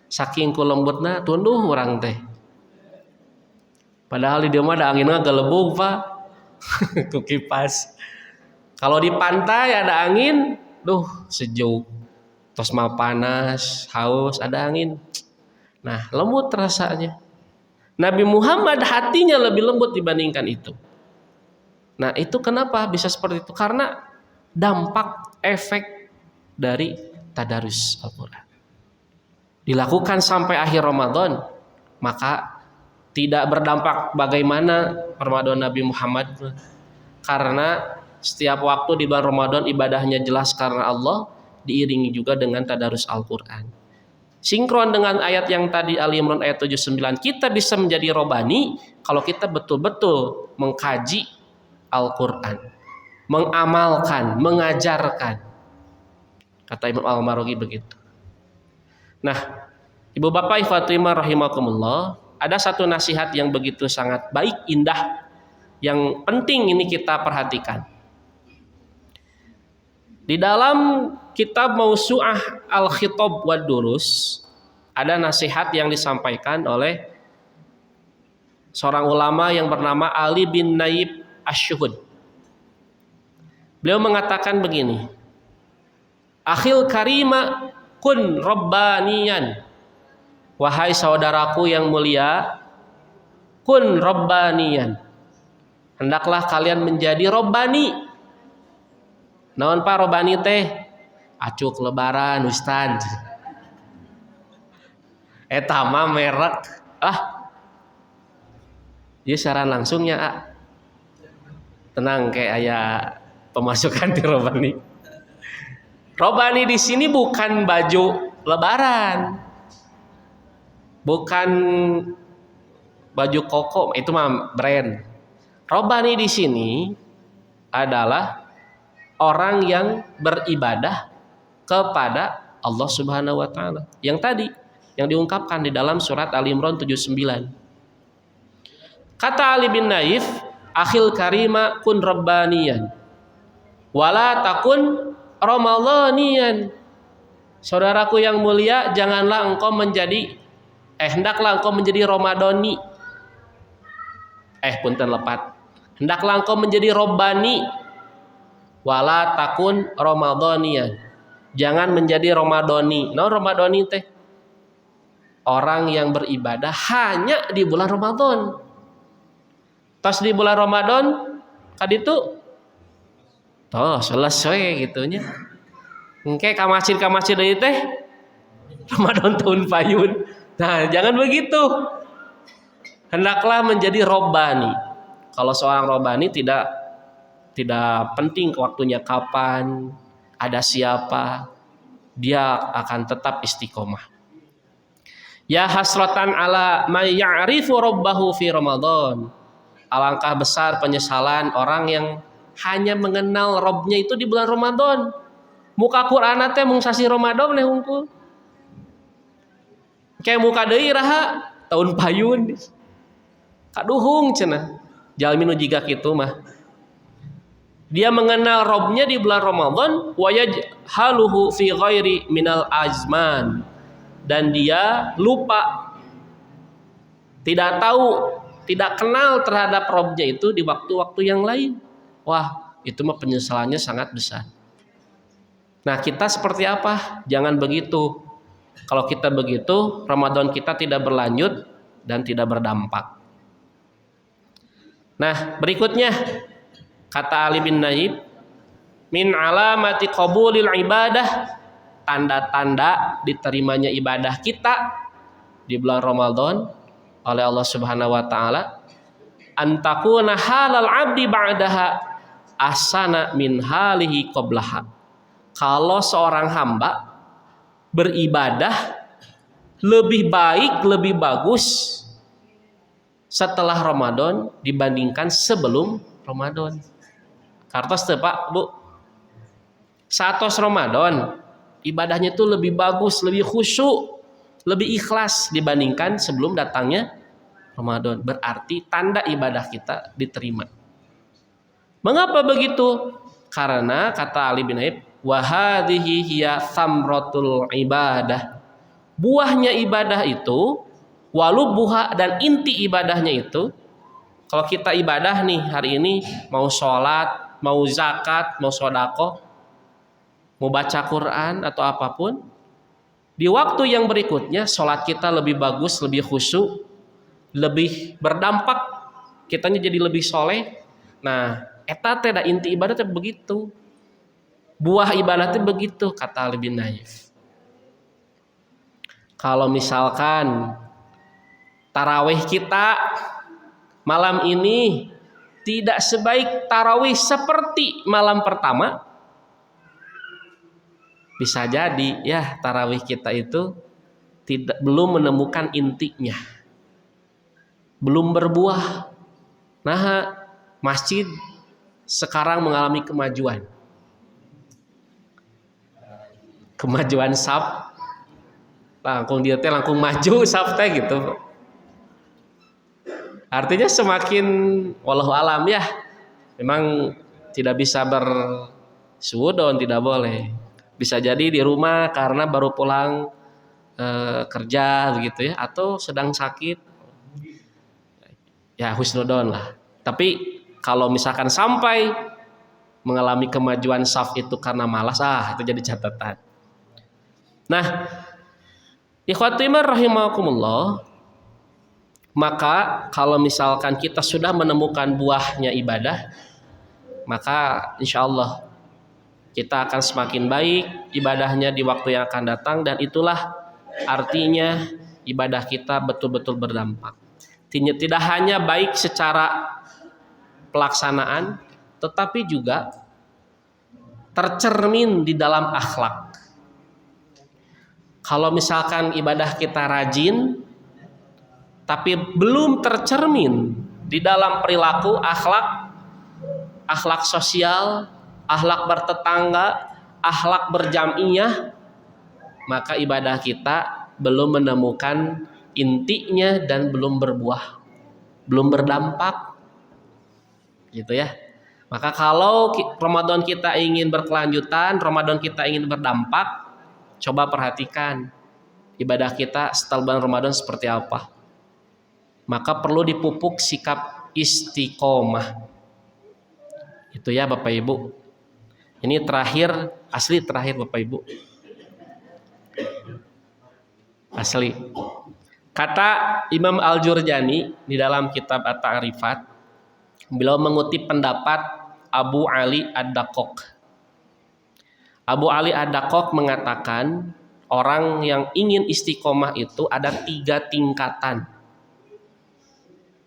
Saking ku lembutna tunduh orang teh. Padahal di dia mah ada anginnya gelebug, Pak. Ku kipas. Kalau di pantai ada angin, sejuk. Tos mal panas, haus, ada angin. Nah, lembut rasanya. Nabi Muhammad hatinya lebih lembut dibandingkan itu. Nah, itu kenapa bisa seperti itu? Karena dampak efek dari tadarus Al-Quran. Dilakukan sampai akhir Ramadan, maka tidak berdampak bagaimana Ramadan Nabi Muhammad. Karena setiap waktu di bulan Ramadan ibadahnya jelas karena Allah, diiringi juga dengan tadarus Al-Quran. Sinkron dengan ayat yang tadi Ali Imran ayat 79, kita bisa menjadi robani kalau kita betul-betul mengkaji Al-Quran, mengamalkan, mengajarkan. Kata Imam Al-Marughi begitu. Nah, Ibu Bapak Ikhwatimah rahimakumullah, ada satu nasihat yang begitu sangat baik, indah, yang penting ini kita perhatikan. Di dalam kitab Mausu'ah Al-Khitab wad Durus ada nasihat yang disampaikan oleh seorang ulama yang bernama Ali bin Naib Asy-Syuhud. Beliau mengatakan begini, akhil karima kun rabbaniyan, wahai saudaraku yang mulia, kun rabbaniyan, hendaklah kalian menjadi robbani. Naon Pak robani teh? Acuk lebaran Ustaz. Eta mah merek. Ieu saran langsungnya tenang kayak aya pemasukan di robani. Robani di sini bukan baju lebaran. Bukan baju koko, itu mah brand. Robani di sini adalah orang yang beribadah kepada Allah Subhanahu wa taala. Yang tadi yang diungkapkan di dalam surat Ali Imran 79. Kata Ali bin Naif, akhil karima kun rabbaniyan wala takun ramadhaniyan. Saudaraku yang mulia, janganlah engkau menjadi hendaklah engkau menjadi ramadhani. Punten lepat. Hendaklah engkau menjadi robbani wala takun ramadhaniyan. Jangan menjadi ramadhani. Nah, ramadhani teh orang yang beribadah hanya di bulan Ramadan. Tas di bulan Ramadan kaditu selesai gitunya. Engke ka masjid deui teh Ramadan tahun payun. Nah, jangan begitu. Hendaklah menjadi robbani. Kalau seorang robbani tidak penting waktunya kapan, ada siapa, dia akan tetap istiqomah. Ya hasratan ala may ya'rifu rabbahu fi Ramadan. Alangkah besar penyesalan orang yang hanya mengenal Robnya itu di bulan Ramadan. Muka Quran teh mung sasi Ramadan nih hungkul. Kayak muka deui raha tahun payun. Kaduhung cenah. Jalmi nu jiga kitu mah. Dia mengenal Robnya di bulan Ramadan, wa yajhaluhu fi ghairi minal azman, dan dia lupa, tidak tahu, tidak kenal terhadap Robnya itu di waktu-waktu yang lain. Wah, itu mah penyesalannya sangat besar. Nah, kita seperti apa? Jangan begitu. Kalau kita begitu, Ramadan kita tidak berlanjut dan tidak berdampak. Nah, berikutnya kata Ali bin Naib, min alamati qabulil ibadah, tanda-tanda diterimanya ibadah kita di bulan Ramadan oleh Allah Subhanahu wa taala, antakuna halal abdi ba'daha asana min halihi qablaha. Kalau seorang hamba beribadah lebih baik, lebih bagus setelah Ramadan dibandingkan sebelum Ramadan. Kartos teu Pak, Bu. Satos Ramadan ibadahnya itu lebih bagus, lebih khusyuk, lebih ikhlas dibandingkan sebelum datangnya Ramadan. Berarti tanda ibadah kita diterima. Mengapa begitu? Karena kata Ali bin Naib, wa hadhihi hiya thamratul ibadah. Buahnya ibadah itu, walubuha, dan inti ibadahnya itu, kalau kita ibadah nih hari ini, mau sholat, mau zakat, mau sodako, mau baca Quran atau apapun, di waktu yang berikutnya sholat kita lebih bagus, lebih khusyuk, lebih berdampak, kitanya jadi lebih soleh. Nah, eta teh da inti ibadah teh begitu. Buah ibadah teh begitu kata Ali bin Naif. Kalau misalkan tarawih kita malam ini tidak sebaik tarawih seperti malam pertama, bisa jadi ya tarawih kita itu belum menemukan intinya, belum berbuah. Nah, masjid sekarang mengalami kemajuan saf, langkung dia teh langkung maju saf teh gitu. Artinya semakin wallahu alam ya, memang tidak bisa bersuudon, tidak boleh. Bisa jadi di rumah karena baru pulang kerja begitu ya, atau sedang sakit, ya husnudon lah. Tapi kalau misalkan sampai mengalami kemajuan saf itu karena malas, itu jadi catatan. Nah, ikhwati iman rahimakumullah, maka kalau misalkan kita sudah menemukan buahnya ibadah, maka insya Allah kita akan semakin baik ibadahnya di waktu yang akan datang, dan itulah artinya ibadah kita betul-betul berdampak. Tidak hanya baik secara pelaksanaan, tetapi juga tercermin di dalam akhlak. Kalau misalkan ibadah kita rajin, tapi belum tercermin di dalam perilaku, akhlak sosial, akhlak bertetangga, akhlak berjamiyah, maka ibadah kita belum menemukan intinya dan belum berbuah, belum berdampak, gitu ya. Maka kalau Ramadan kita ingin berkelanjutan, Ramadan kita ingin berdampak, coba perhatikan ibadah kita setelah bulan Ramadan seperti apa. Maka perlu dipupuk sikap istiqomah. Itu ya Bapak Ibu. Ini terakhir, asli terakhir Bapak Ibu. Asli. Kata Imam Al-Jurjani di dalam kitab At-Ta'rifat, beliau mengutip pendapat Abu Ali Ad-Daqqaq. Abu Ali Ad-Daqqaq mengatakan orang yang ingin istiqomah itu ada 3 tingkatan.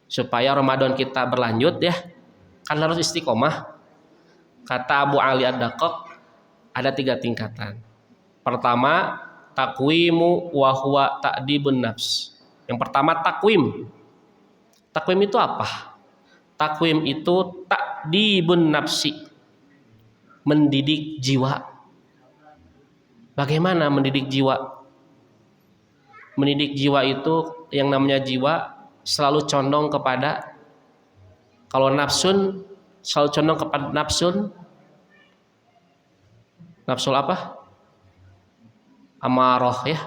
Supaya Ramadan kita berlanjut ya, kan harus istiqomah. Kata Abu Ali Ad-Daqqaq ada 3 tingkatan. Pertama, takwimu wa huwa ta'dibun nafs. Yang pertama takwim. Takwim itu apa? Takwim itu ta'dibun nafsi, mendidik jiwa. Bagaimana mendidik jiwa? Mendidik jiwa itu yang namanya jiwa selalu condong kepada, kalau nafsun selalu condong kepada nafsul apa? Amarah ya.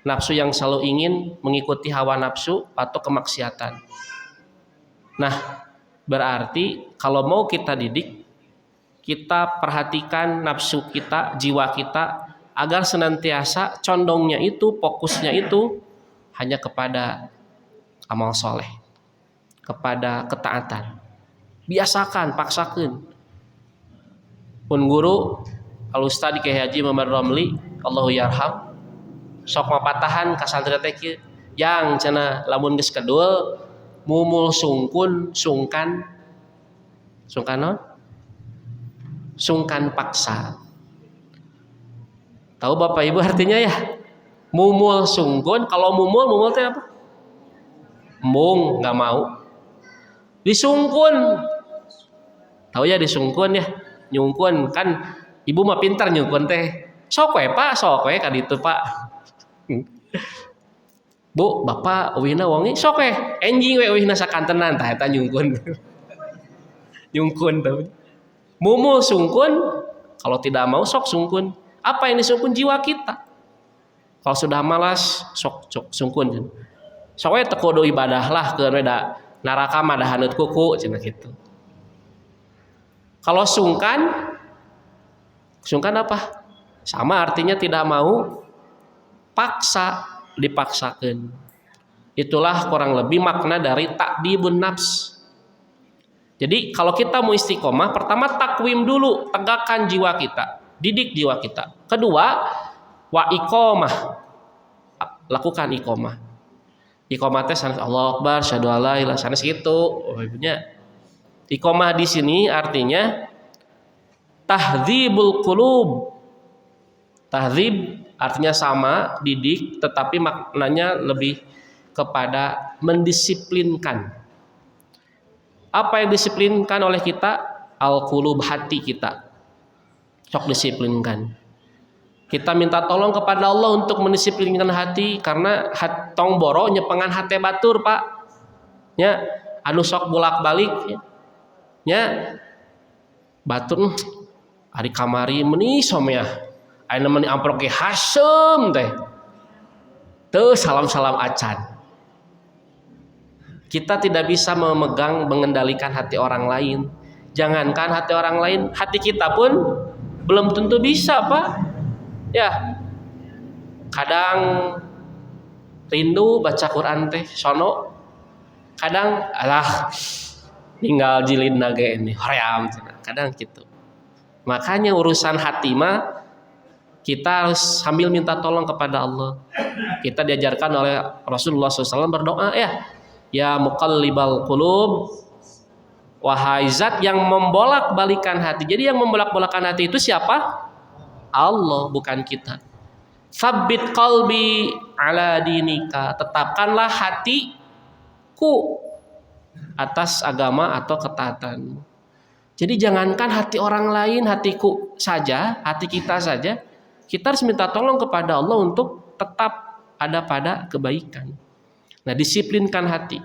Nafsu yang selalu ingin mengikuti hawa nafsu atau kemaksiatan. Nah, berarti kalau mau kita didik, kita perhatikan nafsu kita, jiwa kita, agar senantiasa condongnya itu, fokusnya itu hanya kepada amal soleh, kepada ketaatan. Biasakan, paksakan. Pun guru Al Ustaz Kiai Haji Muhammad Romli, Allahu yarham, sok mapatahan ka santri teh kieu, yang cenah lamun geus kedul mumul sungkan non? Sungkan paksa. Tahu Bapak Ibu artinya ya? Mumul sungkun, kalau mumul teh apa? Mung, nggak mau. Disungkun. Tahu ya disungkun ya? Nyungkun kan ibu mah pintar nyungkun teh. Sok we Pak, sok we ka ditu Pak. Bu, Bapak uwihna wangi sok we. Enjing we uwihna sakantenan tah eta nyungkun. Nyungkun tahu. Mumul sungkun, kalau tidak mau sok sungkun. Apa yang disungkun? Jiwa kita. Kalau sudah malas sok sungkun. Sok we teu kudu ibadah lah keun we da naraka mah da haneut kuku cenah kitu. Kalau sungkan apa? Sama artinya tidak mau, paksa, dipaksakan. Itulah kurang lebih makna dari ta'dibun nafs. Jadi kalau kita mau istiqomah, pertama takwim dulu, tegakkan jiwa kita, didik jiwa kita. Kedua, wa iqomah, lakukan iqomah. Iqomah teh sanes Allahu Akbar, syahadu alla ilaha sanes gitu. Oh ibunya. Iqomah di sini artinya tahdzibul qulub. Tahdzib artinya sama, didik, tetapi maknanya lebih kepada mendisiplinkan. Apa yang disiplinkan oleh kita? Al-qulub, hati kita. Sok disiplinkan. Kita minta tolong kepada Allah untuk mendisiplinkan hati, karena tong boro nyepengan hati batur Pak. Ya, anu sok bolak-balik ya. Batur ari kamari meuni somea. Ayeuna meni amprok ge hasem teh. Teu salam-salam acan. Kita tidak bisa mengendalikan hati orang lain. Jangankan hati orang lain, hati kita pun belum tentu bisa, Pak. Ya. Kadang rindu baca Quran teh sono. Kadang alah tinggal jilid nage ini hoream. Kadang gitu. Makanya urusan hati mah kita harus sambil minta tolong kepada Allah. Kita diajarkan oleh Rasulullah SAW berdoa ya muqallibal qulub, wahai zat yang membolak-balikan hati. Jadi yang membolak-balikan hati itu siapa? Allah, bukan kita. Tsabbit qalbi ala dinika, tetapkanlah hatiku atas agama atau ketaatan. Jadi jangankan hati orang lain, hatiku saja, hati kita saja, kita harus minta tolong kepada Allah untuk tetap ada pada kebaikan. Nah, disiplinkan hati.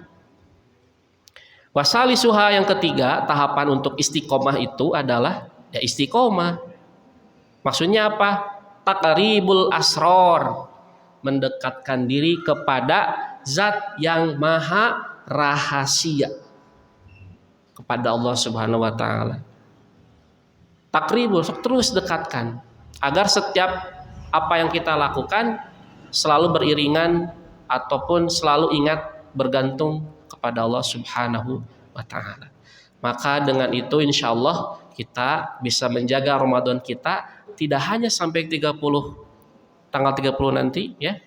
Wasalisuha, yang ketiga, tahapan untuk istiqomah itu adalah ya istiqomah. Maksudnya apa? Taqribul asror, mendekatkan diri kepada zat yang maha rahasia, kepada Allah Subhanahu wa taala. Takribul, terus dekatkan agar setiap apa yang kita lakukan selalu beriringan ataupun selalu ingat bergantung kepada Allah Subhanahu wa taala. Maka dengan itu insyaallah kita bisa menjaga Ramadan kita tidak hanya sampai tanggal 30 nanti ya,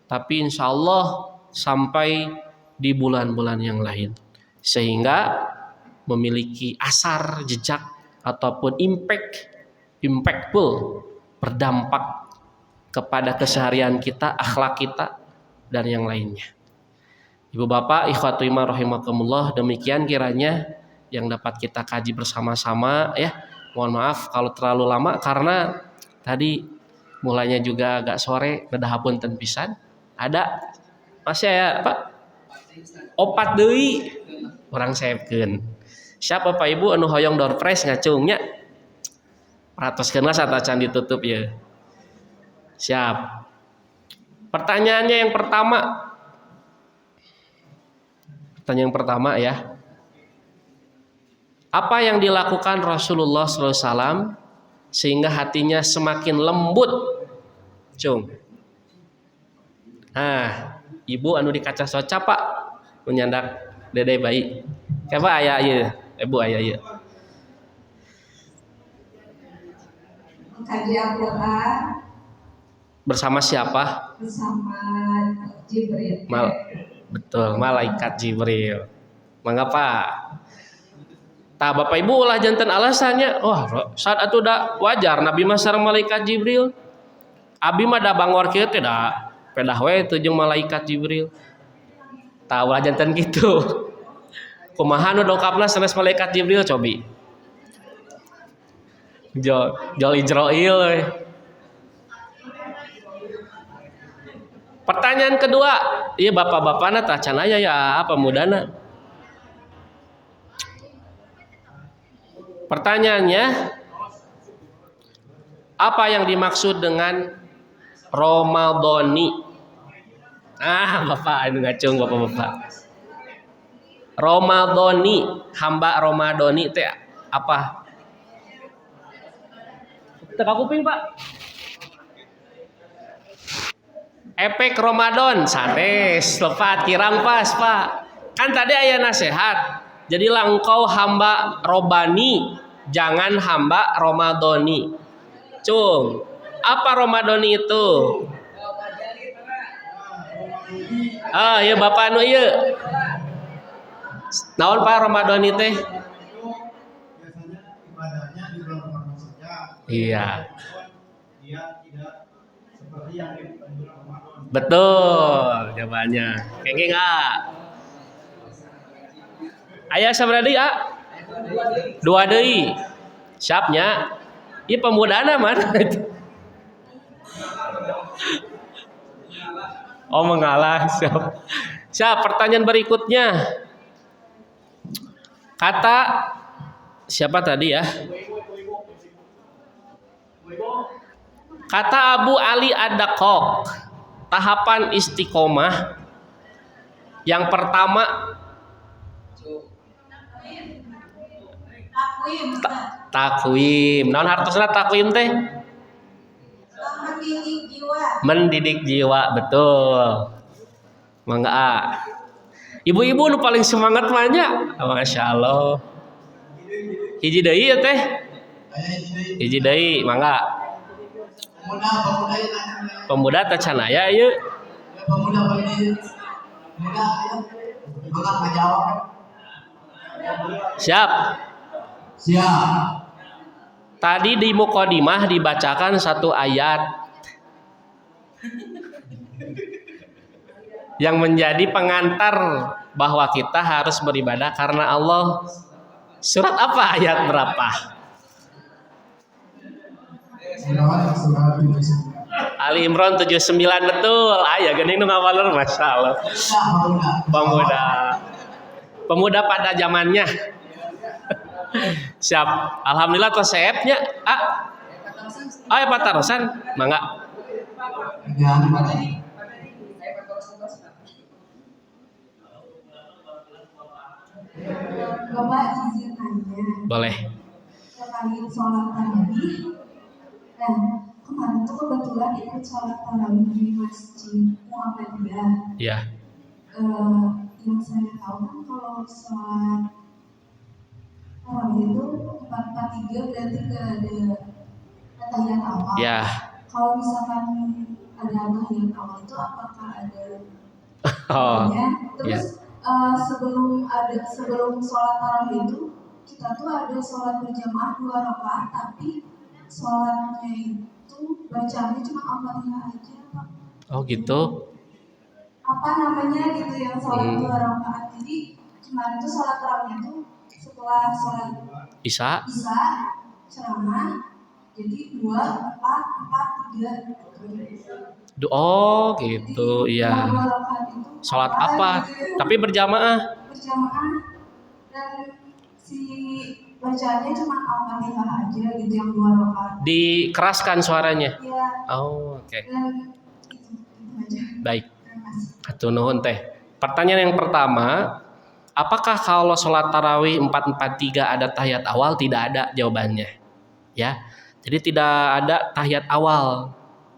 tapi insyaallah sampai di bulan-bulan yang lain, sehingga memiliki asar jejak ataupun impactful, berdampak kepada keseharian kita, akhlak kita dan yang lainnya. Ibu bapak, ikhwatu iman rahimakumullah, demikian kiranya yang dapat kita kaji bersama-sama ya. Mohon maaf kalau terlalu lama karena tadi mulainya juga agak sore, ngedahapunten pisan. Ada masih ya Pak? Opat deui orang saepkeun. Siapa Pak Ibu anu hoyong door prize ngacungnya? Paratoskeunlah satacan ditutup ya. Siap. Pertanyaannya yang pertama. Pertanyaan yang pertama ya. Apa yang dilakukan Rasulullah SAW sehingga hatinya semakin lembut Cung. Nah, ibu anu di kaca soca Pak menyandak dede bayi. Coba aya ieu, ibu aya ieu. Mengkaji Al-Quran Bersama siapa? bersama Jibril. Betul, malaikat Jibril. Mengapa? Tah Bapak Ibu ulah janten alasannya. Wah, saat atuh da wajar Nabi mah sareng malaikat Jibril. Abi mah da bangor kieu teh da pedah we teu jeung malaikat Jibril. Tah ulah janten kitu. Kumaha nu dongkapna sanes malaikat Jibril cobi. Jol Ijrail we. Pertanyaan kedua, iya bapak-bapakna tah can aya ya apa mudana? Pertanyaannya, apa yang dimaksud dengan Ramadhani? Bapak ini ngacung bapak-bapak. Ramadhani, hamba Ramadhani teh apa? Teka kuping Pak. Efek Ramadan sanes tepat kirang pas Pak. Kan tadi aya nasihat. Jadilah engkau hamba Robani, jangan hamba Ramadhani. Cung, apa Ramadhani itu? Ya Bapak anu ieu. Naon Pak Ramadhani teh? Biasanya ibadahnya di bulan Ramadan saja. Iya. Dia tidak seperti yang di bulan Ramadan. Betul jawabannya. Kengke enggak? Aya sabaradi dua deui. Siapnya? Ieu pemudana mana? Oh mengalah siap. Siap pertanyaan berikutnya. Kata siapa tadi ya? Kata Abu Ali Ad-Daqqaq, tahapan istiqomah yang pertama takwim. Naon hartosna takwim teh? Mendidik jiwa. Mendidik jiwa, betul. Mangga. Ibu-ibu nu paling semangat banyak. Masya Allah. Hiji deui ya teh. Hiji deui, mangga. Pemuda teh can aya ieu. Pemuda ini pemuda ayo. Mangga ngajawab. Siap. Siap. Tadi di muqaddimah dibacakan satu ayat yang menjadi pengantar bahwa kita harus beribadah karena Allah. Surat apa? Ayat berapa? Ali Imran 79 betul. Aya geuning nu ngawaleur masyaallah. Pemuda pada zamannya. Siap. Alhamdulillah tos seepnya. Aya patarosan, mangga. Bapak izin nanya. Boleh. Terkait sholat tarawih. Dan kemarin tuh kebetulan ikut sholat tarawih di Masjid Muhammadiyah. Ya. Yang saya tahu kan kalau sholat tarawih itu 4-4-3 berarti gak ada tahiyat awal. Ya. Kalau misalkan ada tahiyat awal itu apakah ada? Oh. Terus sebelum sholat tarawih itu kita tuh ada sholat berjamaah 2 rakaat, tapi sholatnya itu bacanya cuma Al-Fatihah aja Pak. Oh gitu. Apa namanya gitu yang sholat 2 rakaat. Jadi kemarin tuh sholat tarawih itu setelah sholat Isya ceramah, jadi 2, 4, 4, 3. Oh gitu, iya. Sholat apa? Tapi berjamaah. Berjamaah dan si bacanya cuma Al-Fatihah aja gitu yang 2 rakaat. Dikeraskan suaranya. Iya. Oh, oke. Dan itu aja. Baik. Atuh nuhun teh. Pertanyaan yang pertama, apakah kalau sholat tarawih 4-4-3 ada tahiyat awal? Tidak ada jawabannya. Ya. Jadi tidak ada tahiyat awal.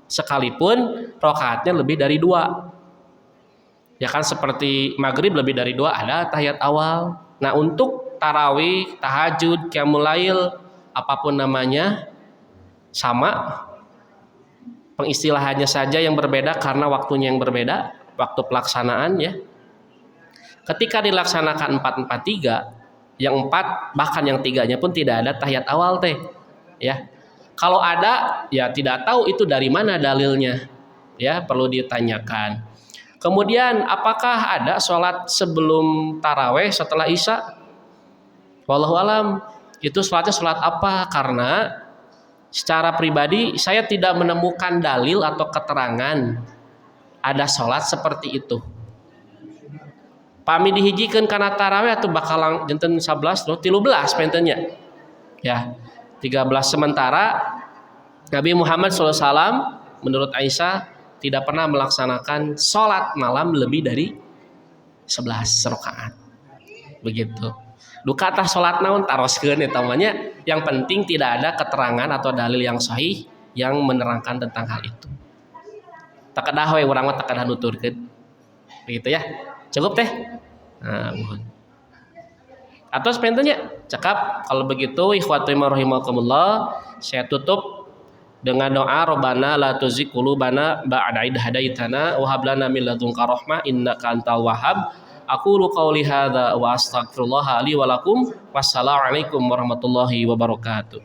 sekalipun rakaatnya lebih dari 2. Ya kan seperti maghrib lebih dari 2 ada tahiyat awal. Nah untuk tarawih, tahajud, qiyamul lail, apapun namanya sama, pengistilahannya saja yang berbeda karena waktunya yang berbeda, waktu pelaksanaan ya. Ketika dilaksanakan 4-4-3, yang 4 bahkan yang 3-nya pun tidak ada tahiyat awal teh ya. Kalau ada ya tidak tahu itu dari mana dalilnya ya, perlu ditanyakan. Kemudian apakah ada sholat sebelum taraweh setelah isya? Wallahu alam, itu sholatnya sholat apa? Karena secara pribadi saya tidak menemukan dalil atau keterangan ada sholat seperti itu. Pami dihijikeun kana tarawih atau bakalang janten 11 loh 13 pentennya ya 13. Sementara Nabi Muhammad SAW menurut Aisyah tidak pernah melaksanakan sholat malam lebih dari 11 rakaat begitu. Duka tah sholat naon taroskeun eta namanya, yang penting tidak ada keterangan atau dalil yang sahih yang menerangkan tentang hal itu. Tak kedah we urang mah tak kedah nuturkeun begitu ya. Cukup teh. Nah, mohon. Atau sepentennya cakap. Kalau begitu ikhwati rahimakumullah, saya tutup dengan doa Rabbana la tuzigh qulubana ba'da idh hadaitana wa hab lana min ladunka rahmah innaka antal wahhab. Aqulu qouli hadza wa astaghfirullah li wa lakum. Wassalamualaikum warahmatullahi wabarakatuh.